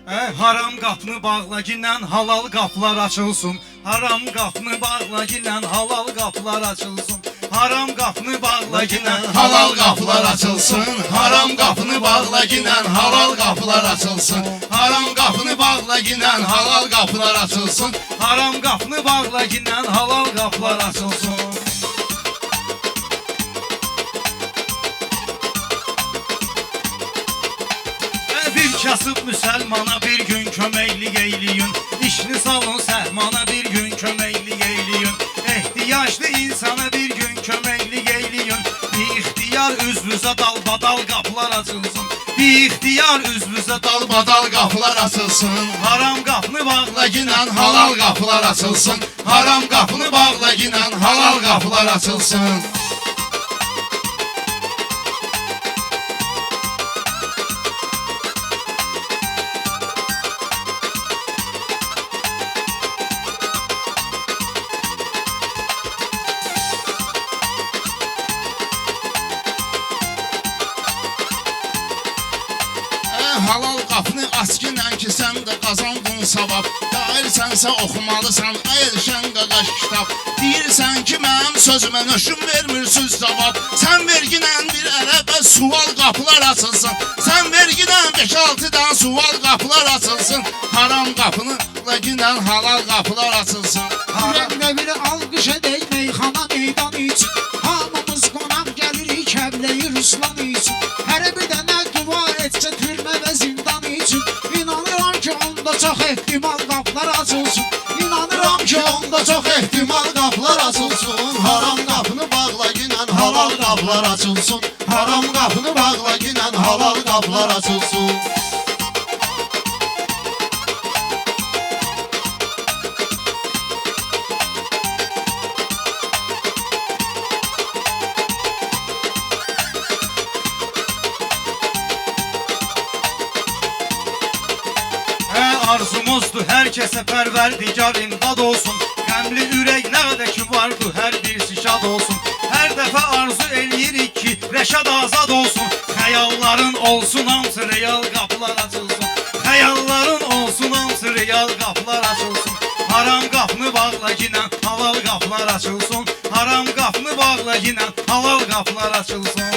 Haram qapını bağla ginən halal qapılar açılsın. Haram qapını bağla ginən halal qapılar açılsın. Haram qapını bağla ginən halal qapılar açılsın. Haram qapını bağla ginən halal qapılar açılsın. Haram qapını bağla ginən halal qapılar açılsın. Haram qapını bağla ginən halal qapılar açılsın. Bir kasıb müsəlmana bir gün köməklik eyləyin. İşini salın səhmana bir gün köməklik eyləyin. Ehtiyaclı insana bir gün köməklik eyləyin. Bir ixtiyar üzvüzə dalbadal qapılar açılsın. Bir ixtiyar üzvüzə dalbadal qapılar açılsın. Haram qapını bağla ginən halal qapılar açılsın. Haram qapını bağla ginən halal qapılar açılsın. Halal qapını aç ginən ki sən də qazandın savab. Dairсənsə oxumalısan əyilşən qaqaş kitab. Deyirsən ki mənim sözümə nöşüm vermirsiniz cavab. Sən verginən bir ərəbə sual qapılar açılsın. Sən verginən 5-6 dənə sual qapılar açılsın. Haram qapını ginən halal qapılar açılsın. Ürəmdə bir alqış edək meyxana meydan için. Hamımız qonaq gəlirik Kəbləyi Ruslan için. Hər bir dənə dua etsə türmə və zindan için. İnanıram ki onda çox ehtimal qapılar açılsın. İnanıram ki onda çox ehtimal qapılar açılsın. Haram qapını bağla ginən halal qapılar açılsın. Haram qapını bağla ginən halal qapılar açılsın. Arzumuzdur hər kəsə pərverdigar imdad olsun. Qəmli ürək nədə ki vardı hər birisi şad olsun. Hər dəfə arzu eləyirik ki rəşad azad olsun. Xəyalların olsun hamısı real qapılar açılsın. Xəyalların olsun hamısı real qapılar açılsın. Haram qapını bağla ginən halal qapılar açılsın. Haram qapını bağla ginən halal qapılar açılsın.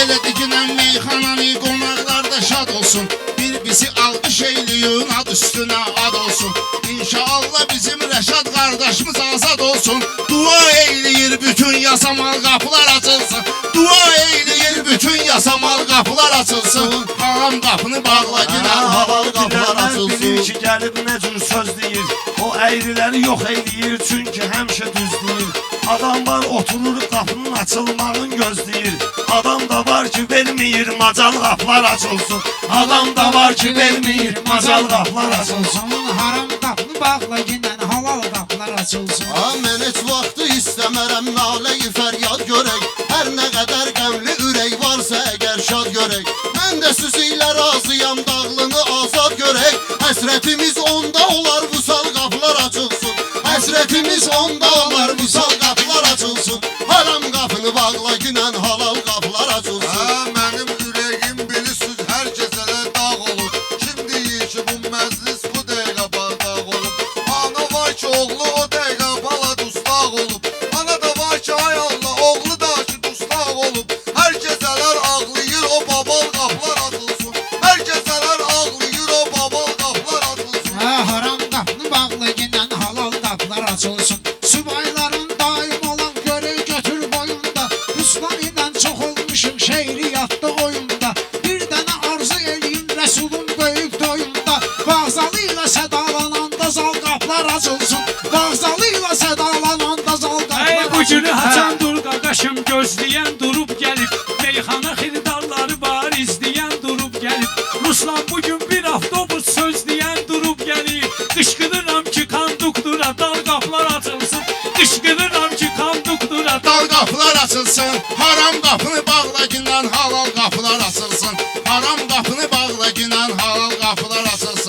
Elə diginən meyxananı qonaqlar da şad olsun. Bir bizi alqış eyləyin ad üstünə ad olsun. İnşallah bizim Rəşad qardaşımız azad olsun. Dua eyləyir bütün yasamal qapılar açılsın. Dua eyləyir bütün yasamal qapılar açılsın. Haram qapını bağla ginən halal qapılar açılsın. Bilir ki gəlib nə cür söz deyir. O əyriləri yox eyləyir çünki həmişə düz deyir. Adam var oturur qapının açılmağını gözləyir. Adam da var ki vermeyir macal qapılar açılsın. Adam da var ki vermeyir macal qapılar açılsın. Haram qapını bağla ginən halal qapılar açılsın. Mən heç vaxtı istəmərəm nalə-i fəryad görək. Hər nə qədər qəmli ürək varsa əgər şad görək. Mən də siz ilə razıyam dağlını azad görək. Həsrətimiz onda olar vüsal qapılar açılsın. Həsrətimiz onda olar vüsal qapılar açılsın. Haram qapını bağla ginən halal qapılar açılsın. Mənim ürəyim bilirsiniz hər kəsələ dağ olur. Kim deyir ki bu məclis bu dəqiqə bardaq olub. Ana var ki oğlu o dəqiqə bala dustaq olub. Ana da var ki ay Allah oğlu da ki dustaq olub. Hər kəsələr ağlayır o babal qapılar açılsın. Hər kəsələr ağlayır o babal qapılar açılsın. Haram qapını bağla ginən halal qapılar açılsın. Subayların daim olan görək götür boyunda. Ruslan ilə çox olmuşum şeiriyyatda oyunda. Bir dənə arzu eləyin Rəsulun böyük doyunda. Bağzalı ilə sədalananda zal qapılar açılsın. Bağzalı ilə sədalananda zal qapılar Bu günü açılsın. haçan dur qaqaşım gözləyən durub gəlib. Meyxana xiridarları var izləyən durub gəlib. Ruslan bugün bir avtobus sözləyən durub gəlib. Qışqırıram ki konduktora dal qapılar açılsın. Qışqırıram ki konduktora Dal qapılar açılsın. Haram qapını bağla ginən halal qapılar açılsın. Haram qapını bağla ginən halal qapılar açılsın.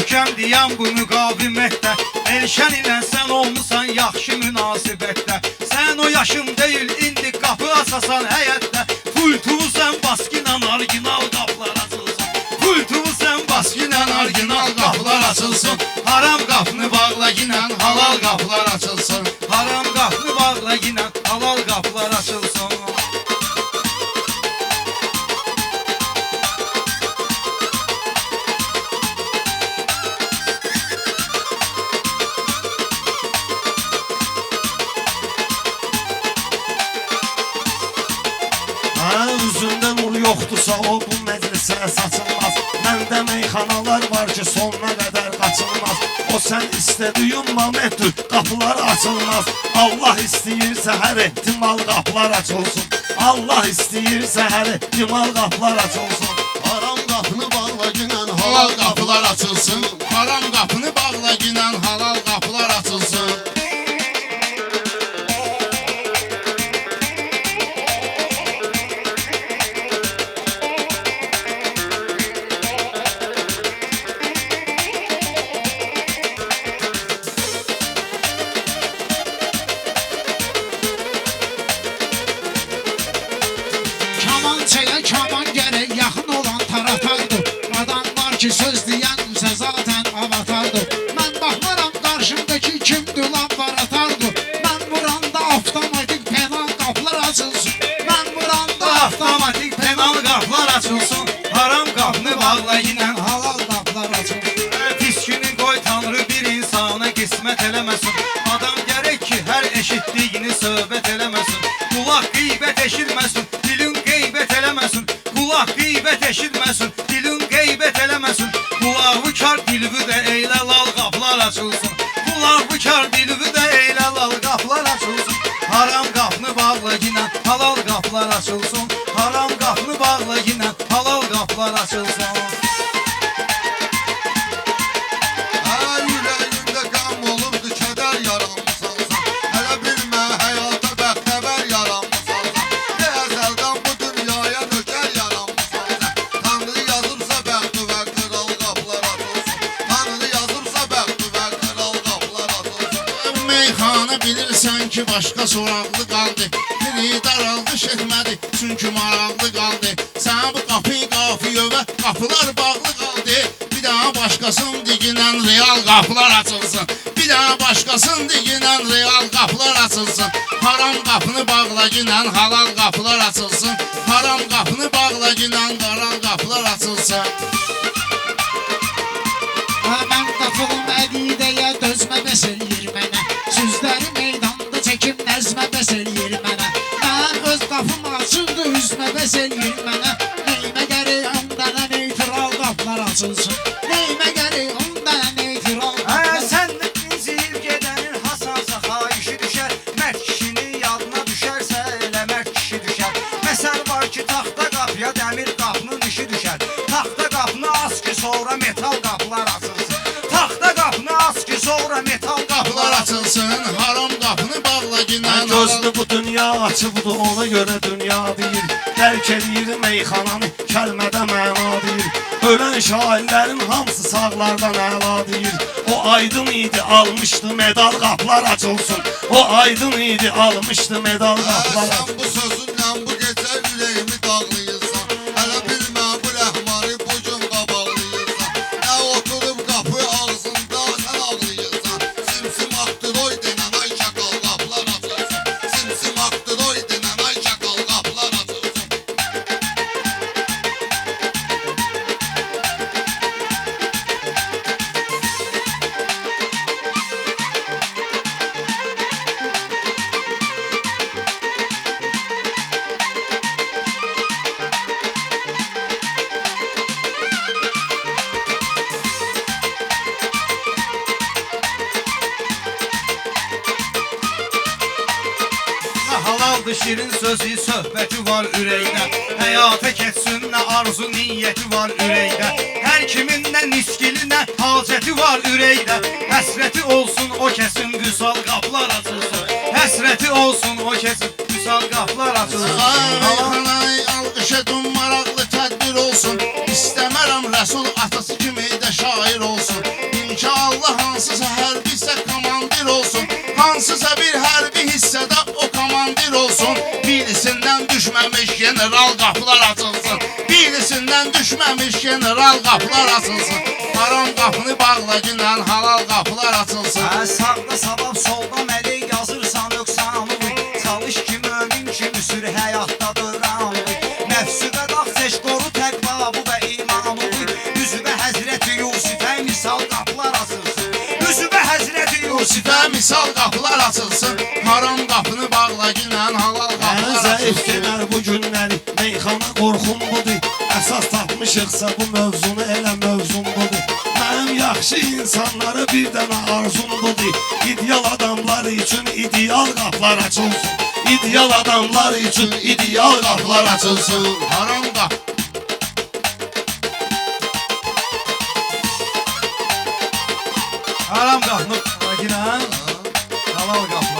kökəm deyən bu müqavimətdə. Elşən ilə sən olmusan yaxşı münasibətdə. Sən o yaşın deyil indi qapı asasan həyətdə. Pultuvu sən baskınan orijinal qapılar açılsın. Pultuvu sən baskınan orijinal qapılar açılsın. Haram qapını bağla ginən halal qapılar açılsın. Haram qapını bağla ginən halal qapılar açılsın. Üzündə nur yoxdursa o bu məclisə saçılmaz. Məndə meyxanalar var ki sonuna qədər qaçılmaz. O sən istədiyin momentdir qapılar açılmaz. Allah istəyirsə hər ehtimal qapılar açılsın. Allah istəyirsə hər ehtimal qapılar açılsın. Haram qapını bağla ginən halal qapılar açılsın. Haram qapını bağla ginən halal qapılar açılsın. Kamançaya kaman gərək yaxın olan taratardır. Adam var ki söz deyənsə zaten avatardır. Mən baxmaram qarşımdakı kimdir lan baratardır. Mən vuranda avtomatik penal qapılar açılsın. Mən vuranda Avtomatik penal qapılar açılsın. Haram qapını bağla ginən halal qapılar açılsın. Piskini qoy tanrı bir insana qismət eləməsin. Adam gərək ki hər eşitdiyini söhbət eləməsin. Qulaq qeybət eşitməsin, dilin qeybət eləməsin. Qulaq qeybət eşitməsin, dilin qeybət eləməsin. Qulağı kar dilvi də eylə lal qapılar açılsın. Qulağı kar dilvi də eylə lal qapılar açılsın. Haram qapını bağla ginən halal qapılar açılsın. Haram qapını bağla ginən halal qapılar açılsın. Hər ürəyində qəm olubdu, kədər yaranmısan sən. Hələ bilmə həyata bəxtəvər yaranmısan sən. Ne əzəldən bu dünyaya nökər yaranmısan sən. Tanrı yazırsa bəxtəvər kral qapılar açılsın. Tanrı yazırsa bəxtəvər kral qapılar açılsın. Meyxana bilirsən ki başqa soraqlı qaldı. Biri daraldı şetmədi çünki maraqlı qaldı. Sən bu qapıyı qafiyövə qapılar bağlı qaldı. Bir daha başqasın diginən real qapılar açılsın. Bir daha başqasın diginən real qapılar açılsın. Haram qapını bağla ginən halal qapılar açılsın. Haram qapını bağla ginən qaral qapılar açılsın. Mən qapılım əqidəyə dözmə bəs eləyir mənə. Sözləri meydanda çəkim nəzmə bəs eləyir mənə. Mən öz qapım açıldı üzmə bəs eləyir mənə. Neymə gərək 10 dənə neytral qapılar açılsın. Neymə gərək 10 dənə neytral qapılar. Sən inciyib gedənin hasansa xahişi düşər. Mərd kişinin yadına düşərsə elə mərd kişi düşər. Məsəl var ki taxta qapıya dəmir qapının işi düşər. Taxta qapını as ki sonra metal qapılar açılsın. Taxta qapını as ki sonra metal qapılar açılsın. Haram qapını bağla ginən Gözlü bu dünya açıbdı ona görə dünya deyir. Dərk edir meyxananı kəlmədə məna deyir. Ölən şairlərin hamısı sağlardan əla deyir. O aydın idi almışdı medal qapılar açılsın. O aydın idi almışdı medal qapılar açılsın. Sən bu sözünlə bu gecə ürəyimi dağlayırsan. Hələ bilmə bu rəhmanı bu gün qabaqlayırsan. Nə oturub qapı ağzında sən ağlayırsan. Simsim aktıroy denən ay şakal qapılar açılsın. Simsim aktıroy denən ay şakal qapılar açılsın. Halaldır şirin sözü söhbəti var ürəkdə. Həyata keçsin nə arzu niyyəti var ürəkdə. Hər kimin nə niskili nə hacəti var ürəkdə. Həsrəti olsun o kəsin vüsal qapılar açılsın. Həsrəti olsun o kəsin misal qapılar açılsın. Ay alqış edin maraqlı tədbir olsun. İstəmərəm Rəsul atası kimi də şair olsun. İnşallah hansısa hərbi hissə komandir olsun. Hansısa bir hərbi hissədə o komandir olsun. Birisindən düşməmiş general qapılar açılsın. Birisindən düşməmiş general qapılar açılsın. Haram qapını bağla günən halal qapılar açılsın. Sağda savab solda mələk yazırsan öqsanı. Çalış ki mömin kimi sür həyatda dövranı. Nəfsübə dağ seç qoru təqva bu və imanı. Üzübə Həzrəti Yusifə misal qapılar açılsın. Üzübə Həzrəti Yusifə Yusifə misal qapılar açılsın. Haram qapını bağla günən halal qapılar Zəif açılsın. gələr bu günləri meyxana qorxum budur. Əsas tapmışıqsa bu mövzunu elə mövzum budur. Mənim yaxşı insanlara bir dənə arzum budur. İdeal adamlar üçün ideal qapılar açılsın. İdeal adamlar üçün ideal qapılar açılsın. Haram qapı Haram qapını bağla günən halal qapılar